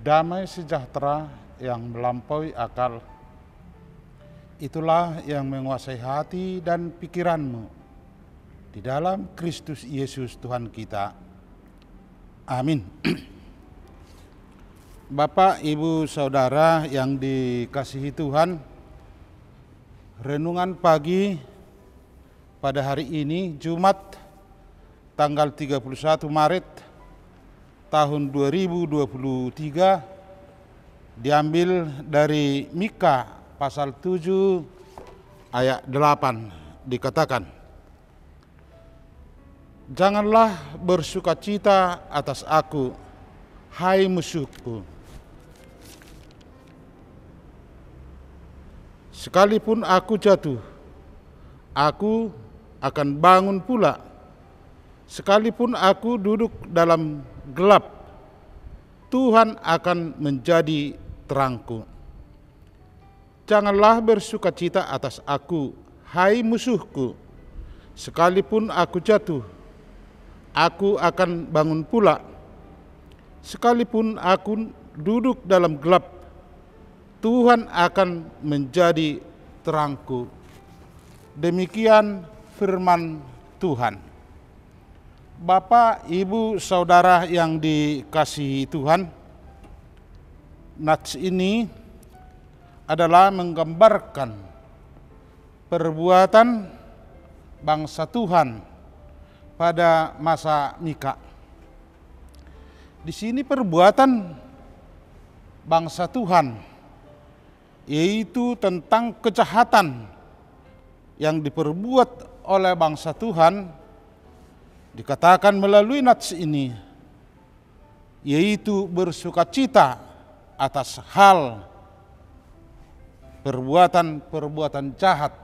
Damai sejahtera yang melampaui akal, itulah yang menguasai hati dan pikiranmu di dalam Kristus Yesus Tuhan kita. Amin. Bapak, Ibu, Saudara yang dikasihi Tuhan, renungan pagi pada hari ini Jumat tanggal 31 Maret tahun 2023 diambil dari Mika pasal 7 ayat 8, dikatakan, "Janganlah bersukacita atas aku, hai musuhku. Sekalipun aku jatuh, aku akan bangun pula. Sekalipun aku duduk dalam gelap, Tuhan akan menjadi terangku. Janganlah bersukacita atas aku, hai musuhku. Sekalipun aku jatuh, aku akan bangun pula. Sekalipun aku duduk dalam gelap, Tuhan akan menjadi terangku." Demikian firman Tuhan. Bapak, Ibu, Saudara yang dikasihi Tuhan, nats ini adalah menggambarkan perbuatan bangsa Tuhan pada masa Mika. Di sini perbuatan bangsa Tuhan, yaitu tentang kejahatan yang diperbuat oleh bangsa Tuhan, dikatakan melalui nats ini, yaitu bersukacita atas hal perbuatan jahat.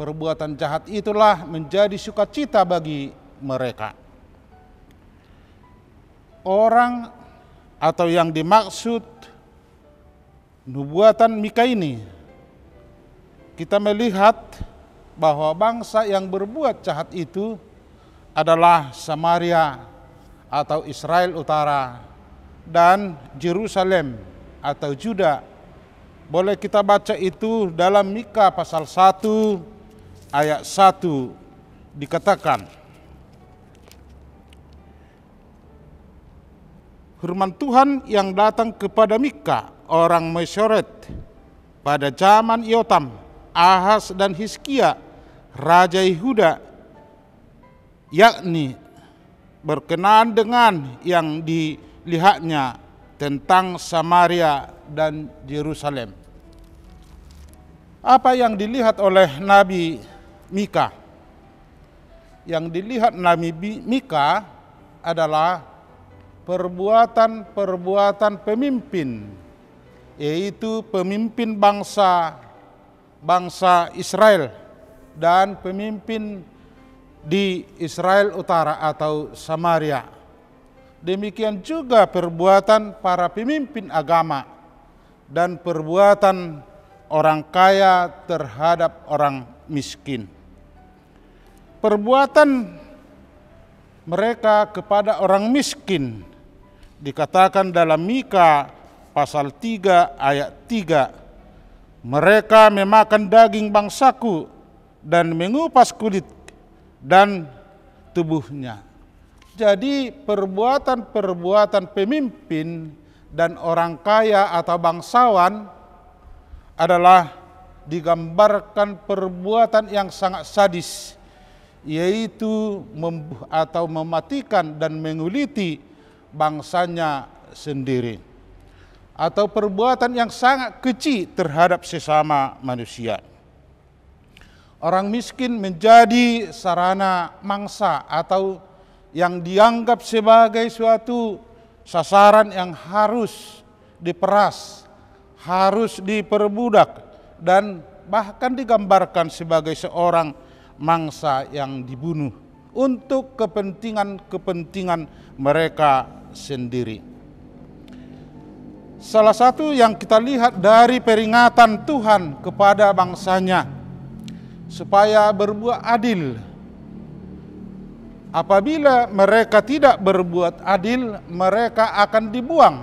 Perbuatan jahat itulah menjadi sukacita bagi mereka. Orang atau yang dimaksud nubuatan Mika ini, kita melihat bahwa bangsa yang berbuat jahat itu adalah Samaria atau Israel Utara dan Yerusalem atau Juda. Boleh kita baca itu dalam Mika pasal 1 ayat 1, dikatakan, firman Tuhan yang datang kepada Mika orang Mesyoret pada zaman Yotam, Ahaz dan Hizkia raja Yehuda, yakni berkenaan dengan yang dilihatnya tentang Samaria dan Yerusalem. Apa yang dilihat oleh Nabi Mika? Yang dilihat Nabi Mika adalah perbuatan-perbuatan pemimpin, yaitu pemimpin bangsa Israel dan pemimpin di Israel Utara atau Samaria. Demikian juga perbuatan para pemimpin agama dan perbuatan orang kaya terhadap orang miskin. Perbuatan mereka kepada orang miskin dikatakan dalam Mika pasal 3 ayat 3, "Mereka memakan daging bangsaku dan mengupas kulit dan tubuhnya." Jadi perbuatan-perbuatan pemimpin dan orang kaya atau bangsawan adalah digambarkan perbuatan yang sangat sadis, yaitu membunuh atau mematikan dan menguliti bangsanya sendiri, atau perbuatan yang sangat keji terhadap sesama manusia. Orang miskin menjadi sarana mangsa atau yang dianggap sebagai suatu sasaran yang harus diperas, harus diperbudak, dan bahkan digambarkan sebagai seorang mangsa yang dibunuh untuk kepentingan-kepentingan mereka sendiri. Salah satu yang kita lihat dari peringatan Tuhan kepada bangsanya supaya berbuat adil. Apabila mereka tidak berbuat adil, mereka akan dibuang.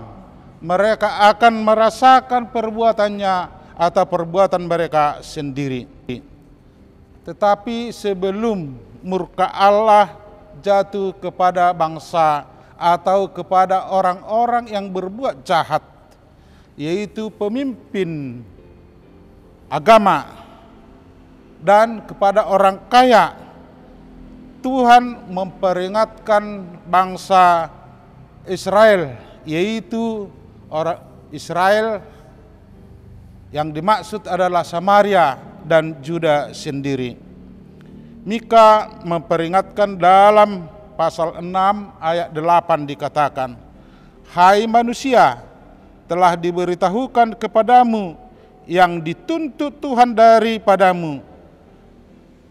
Mereka akan merasakan perbuatannya atau perbuatan mereka sendiri. Tetapi sebelum murka Allah jatuh kepada bangsa atau kepada orang-orang yang berbuat jahat, yaitu pemimpin agama dan kepada orang kaya, Tuhan memperingatkan bangsa Israel, yaitu orang Israel yang dimaksud adalah Samaria dan Juda sendiri. Mika memperingatkan dalam pasal 6 ayat 8 dikatakan, "Hai manusia, telah diberitahukan kepadamu yang dituntut Tuhan daripadamu,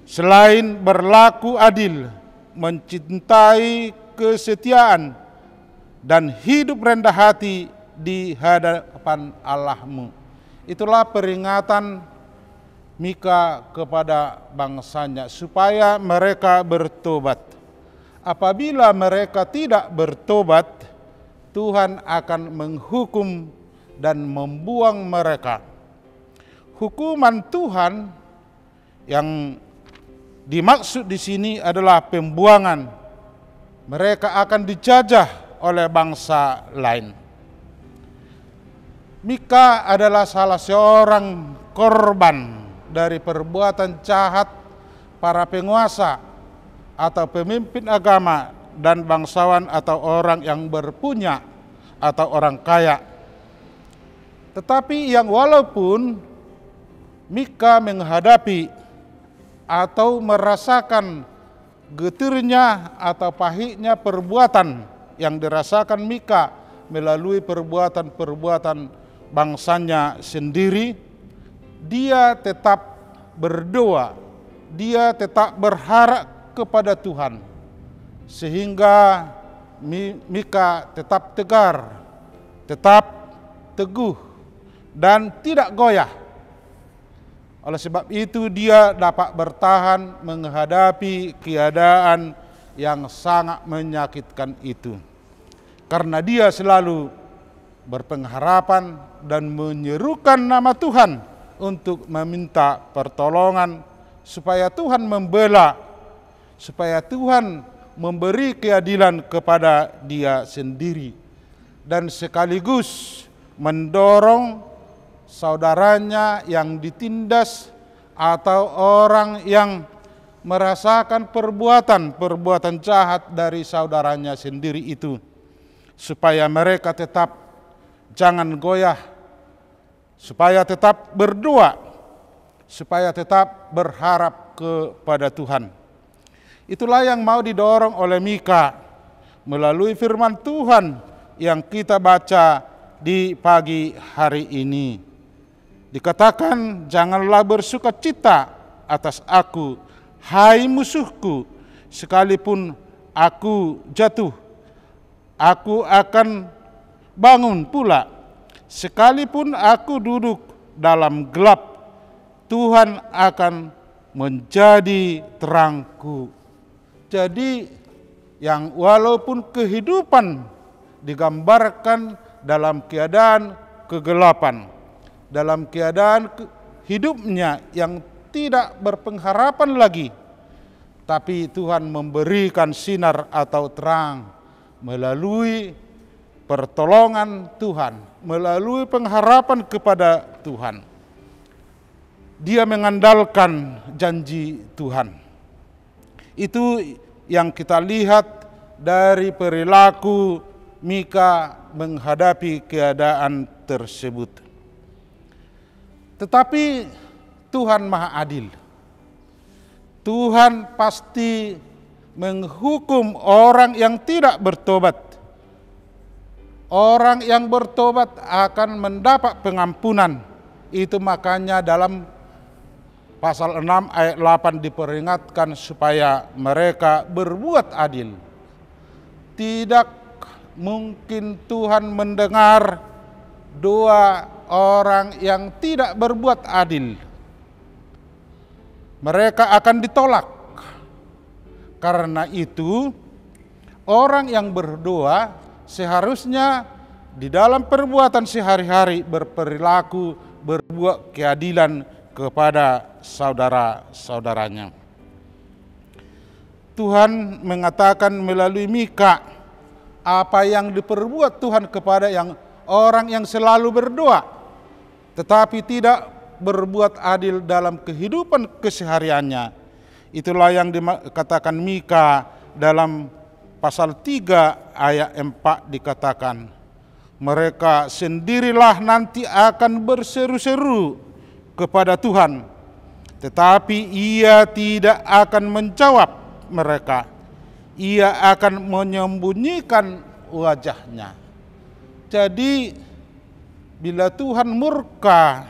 selain berlaku adil, mencintai kesetiaan, dan hidup rendah hati di hadapan Allahmu." Itulah peringatan Mika kepada bangsanya supaya mereka bertobat. Apabila mereka tidak bertobat, Tuhan akan menghukum dan membuang mereka. Hukuman Tuhan yang dimaksud di sini adalah pembuangan. Mereka akan dijajah oleh bangsa lain. Mika adalah salah seorang korban dari perbuatan jahat para penguasa atau pemimpin agama dan bangsawan atau orang yang berpunya atau orang kaya. Tetapi yang walaupun Mika menghadapi atau merasakan getirnya atau pahitnya perbuatan yang dirasakan Mika melalui perbuatan-perbuatan bangsanya sendiri, dia tetap berdoa, dia tetap berharap kepada Tuhan, sehingga Mika tetap tegar, tetap teguh, dan tidak goyah. Oleh sebab itu dia dapat bertahan menghadapi keadaan yang sangat menyakitkan itu. Karena dia selalu berpengharapan dan menyerukan nama Tuhan untuk meminta pertolongan supaya Tuhan membela, supaya Tuhan memberi keadilan kepada dia sendiri, dan sekaligus mendorong saudaranya yang ditindas atau orang yang merasakan perbuatan jahat dari saudaranya sendiri itu, supaya mereka tetap jangan goyah, supaya tetap berdoa, supaya tetap berharap kepada Tuhan. Itulah yang mau didorong oleh Mika melalui firman Tuhan yang kita baca di pagi hari ini. Dikatakan, janganlah bersukacita atas aku, hai musuhku, sekalipun aku jatuh, aku akan bangun pula. Sekalipun aku duduk dalam gelap, Tuhan akan menjadi terangku. Jadi yang walaupun kehidupan digambarkan dalam keadaan kegelapan, dalam keadaan hidupnya yang tidak berpengharapan lagi, tapi Tuhan memberikan sinar atau terang melalui pertolongan Tuhan, melalui pengharapan kepada Tuhan. dia mengandalkan janji Tuhan. Itu yang kita lihat dari perilaku Mika menghadapi keadaan tersebut. Tetapi Tuhan Maha Adil. Tuhan pasti menghukum orang yang tidak bertobat. Orang yang bertobat akan mendapat pengampunan. Itu makanya dalam pasal 6 ayat 8 diperingatkan supaya mereka berbuat adil. Tidak mungkin Tuhan mendengar doa orang yang tidak berbuat adil. Mereka akan ditolak. Karena itu, orang yang berdoa seharusnya di dalam perbuatan sehari-hari berperilaku berbuat keadilan kepada saudara-saudaranya. Tuhan mengatakan melalui Mika apa yang diperbuat Tuhan kepada orang yang selalu berdoa tetapi tidak berbuat adil dalam kehidupan kesehariannya. Itulah yang dikatakan Mika dalam pasal 3 ayat 4 dikatakan, mereka sendirilah nanti akan berseru-seru kepada Tuhan, tetapi Ia tidak akan menjawab mereka. Ia akan menyembunyikan wajahnya. Jadi bila Tuhan murka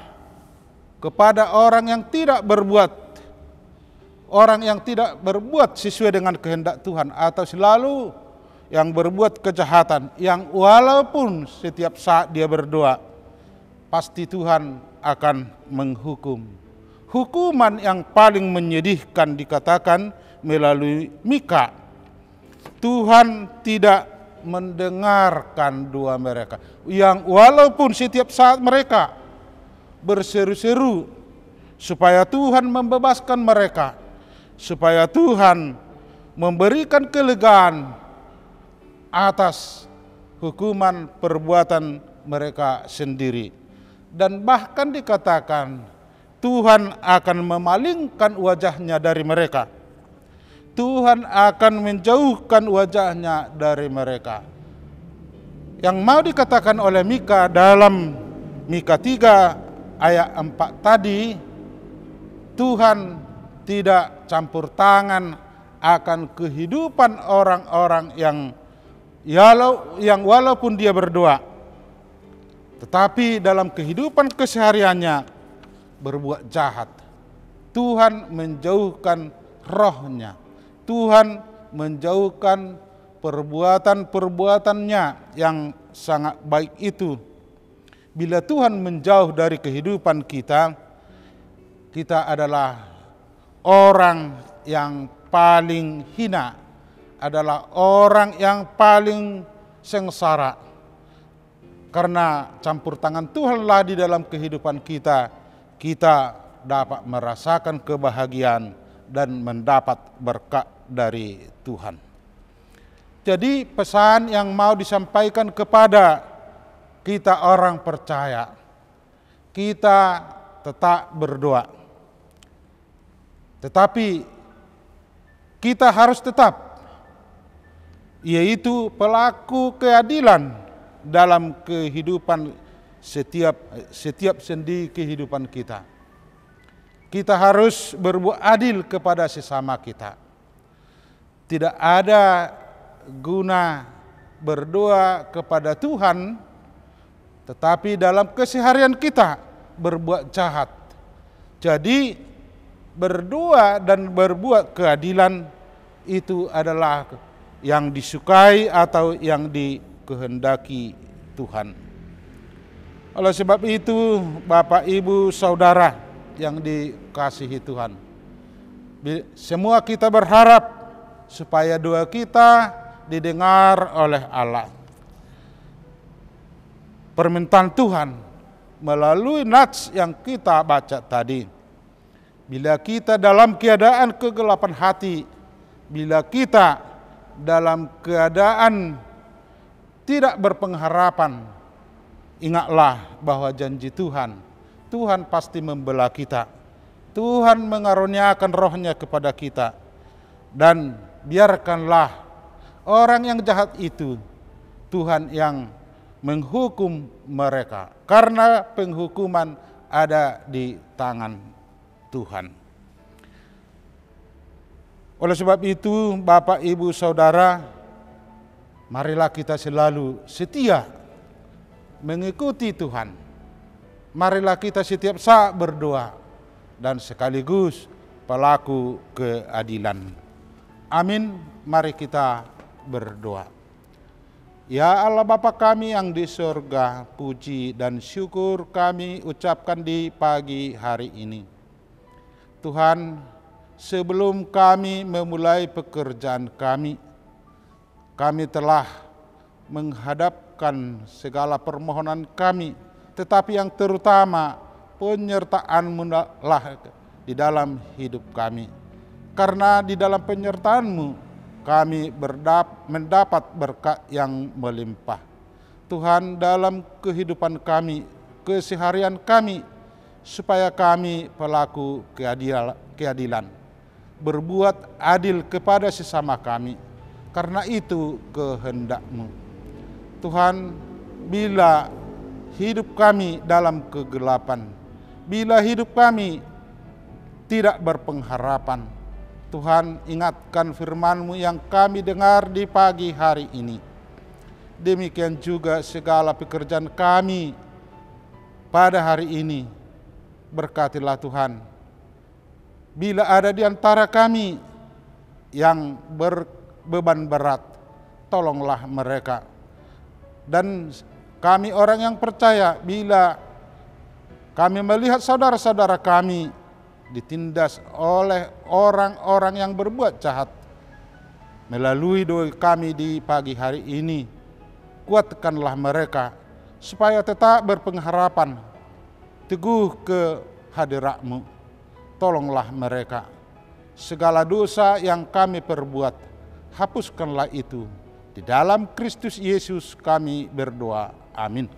kepada orang yang tidak berbuat sesuai dengan kehendak Tuhan, atau selalu yang berbuat kejahatan, yang walaupun setiap saat dia berdoa, pasti Tuhan akan menghukum. Hukuman yang paling menyedihkan dikatakan melalui Mika. Tuhan tidak mendengarkan doa mereka, yang walaupun setiap saat mereka berseru-seru supaya Tuhan membebaskan mereka, supaya Tuhan memberikan kelegaan atas hukuman perbuatan mereka sendiri. Dan bahkan dikatakan Tuhan akan memalingkan wajahnya dari mereka. Tuhan akan menjauhkan wajahnya dari mereka. Yang mau dikatakan oleh Mika dalam Mika 3 ayat 4 tadi, Tuhan tidak campur tangan akan kehidupan orang-orang yang walaupun dia berdoa, tetapi dalam kehidupan kesehariannya berbuat jahat. Tuhan menjauhkan rohnya. Tuhan menjauhkan perbuatan-perbuatannya yang sangat baik itu. Bila Tuhan menjauh dari kehidupan kita, kita adalah orang yang paling hina, adalah orang yang paling sengsara. Karena campur tangan Tuhanlah di dalam kehidupan kita, kita dapat merasakan kebahagiaan dan mendapat berkat dari Tuhan. Jadi pesan yang mau disampaikan kepada kita orang percaya, kita tetap berdoa. Tetapi kita harus tetap, yaitu pelaku keadilan dalam kehidupan setiap sendi kehidupan kita. Kita harus berbuat adil kepada sesama kita. Tidak ada guna berdoa kepada Tuhan, tetapi dalam keseharian kita berbuat jahat. Jadi berdoa dan berbuat keadilan itu adalah yang disukai atau yang dikehendaki Tuhan. Oleh sebab itu, Bapak, Ibu, Saudara yang dikasihi Tuhan, semua kita berharap supaya doa kita didengar oleh Allah. Permintaan Tuhan melalui nats yang kita baca tadi, bila kita dalam keadaan kegelapan hati, bila kita dalam keadaan tidak berpengharapan, ingatlah bahwa janji Tuhan, Tuhan pasti membela kita. Tuhan mengaruniakan rohnya kepada kita. Dan biarkanlah orang yang jahat itu Tuhan yang menghukum mereka, karena penghukuman ada di tangan Tuhan. Oleh sebab itu, Bapak, Ibu, Saudara, marilah kita selalu setia mengikuti Tuhan. Marilah kita setiap saat berdoa dan sekaligus pelaku keadilan. Amin. Mari kita berdoa. Ya Allah Bapa kami yang di surga, puji dan syukur kami ucapkan di pagi hari ini. Tuhan, sebelum kami memulai pekerjaan kami telah menghadapkan segala permohonan kami, tetapi yang terutama penyertaan-Mu lah di dalam hidup kami. Karena di dalam penyertaan-Mu kami mendapat berkat yang melimpah. Tuhan, dalam kehidupan kami, keseharian kami, supaya kami pelaku keadilan, berbuat adil kepada sesama kami. Karena itu kehendak-Mu. Tuhan, bila hidup kami dalam kegelapan, bila hidup kami tidak berpengharapan, Tuhan, ingatkan firman-Mu yang kami dengar di pagi hari ini. Demikian juga segala pekerjaan kami pada hari ini. Berkatilah Tuhan. Bila ada di antara kami yang berbeban berat, tolonglah mereka. Dan kami orang yang percaya, bila kami melihat saudara-saudara kami ditindas oleh orang-orang yang berbuat jahat, melalui doa kami di pagi hari ini, kuatkanlah mereka supaya tetap berpengharapan, teguh ke hadirat-Mu. Tolonglah mereka. Segala dosa yang kami perbuat, hapuskanlah itu. Di dalam Kristus Yesus kami berdoa. Amin.